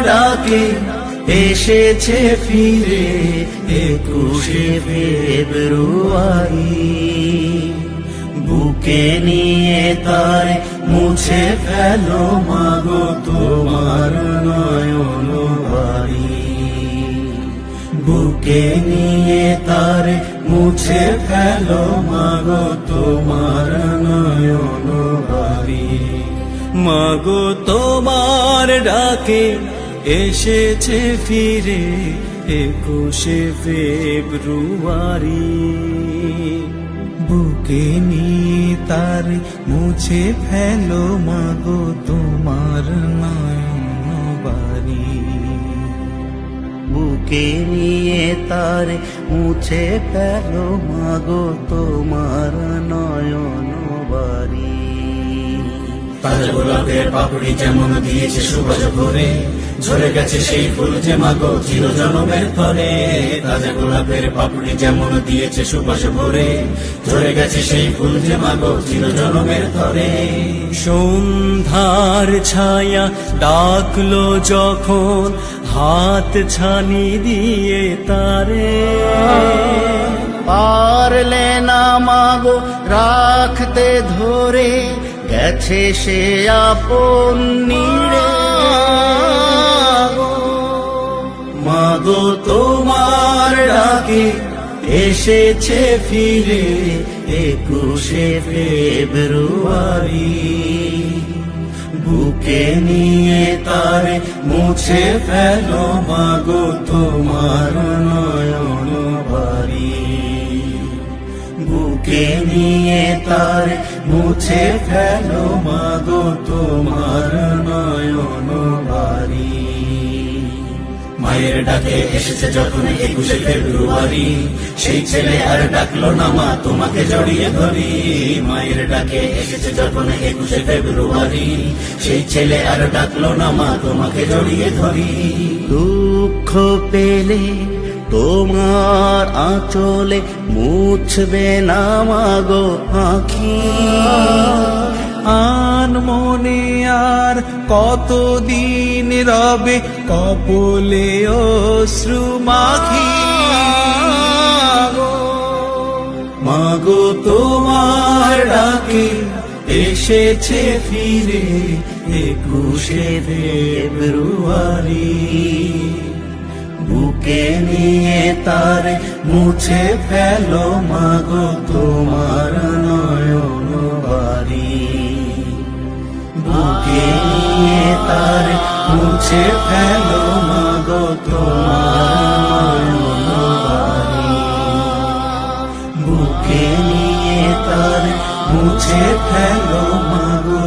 ডাকে এসেছে ফিরে 21শে ফেব্রুয়ারি। বুকে নিয়ে তার মুছে ফেলো মাগো তোমার নয়ন বাড়ি। বুকে নিয়ে তার মুছে ফেলো মাগো তোমার নয়ন বাড়ি। মাগো তোমার ডাকে এসেছে ফিরে 21শে ফেব্রুয়ারি। বুকে নিয়ে তার মুছে ফেলো মাগো তোমার নয়ন বাড়ি। বুকে নিয়ে তার মুছে ফেলো মাগো তোমার নয়ন বাড়ি। তাজা গোলাপের পাপড়ি যেমন দিয়েছে সুবাস ভরে, ঝরে গেছে সেই ফুল যে মাগো চির জনমের তরে। তাজা গোলাপের পাপড়ি যেমন দিয়েছে সুবাস ভরে, ঝরে গেছে সেই ফুল যে মাগো চির জনমের তরে। সন্ধ্যার ছায়া ডাকলো যখন হাত ছানি দিয়ে তারে, পারলে না মাগো রাখতে ধরে গেছে সে আপন নিড়ে। মাগো তোমার ডাকে এসেছে ফিরে 21শে ফেব্রুয়ারি। বুকে নিয়ে তার মুছে ফেলো মাগো তোমার নয়ন বাড়ি। বুকে নিয়ে তার মুছে ফেলো মাগো তোমার নয়ন বাড়ি। মায়ের ডাকে এসেছে যখন 21শে ফেব্রুয়ারি, সেই ছেলে আর ডাকলো না মা তোমাকে জড়িয়ে ধরি। মায়ের ডাকে এসেছে যখন 21শে ফেব্রুয়ারি, সেই ছেলে আর ডাকলো না মা তোমাকে জড়িয়ে ধরি। দুঃখ পেলে তোমার আঁচলে মুছবে না মাগো আঁখি। আন মনে আর কতদিন রবে কপলে অশ্রু মাখি। মাগো তোমার ডাকে এসেছে ফিরে 21শে ফেব্রুয়ারি। বুকে নিয়ে তার মুছে ফেলো মাগো তোমার নয়ন বাড়ি। বুকে নিয়ে তার মুছে ফেলো মাগো তোমার নয়ন বাড়ি। বুকে নিয়ে তার মুছে ফেলো মাগো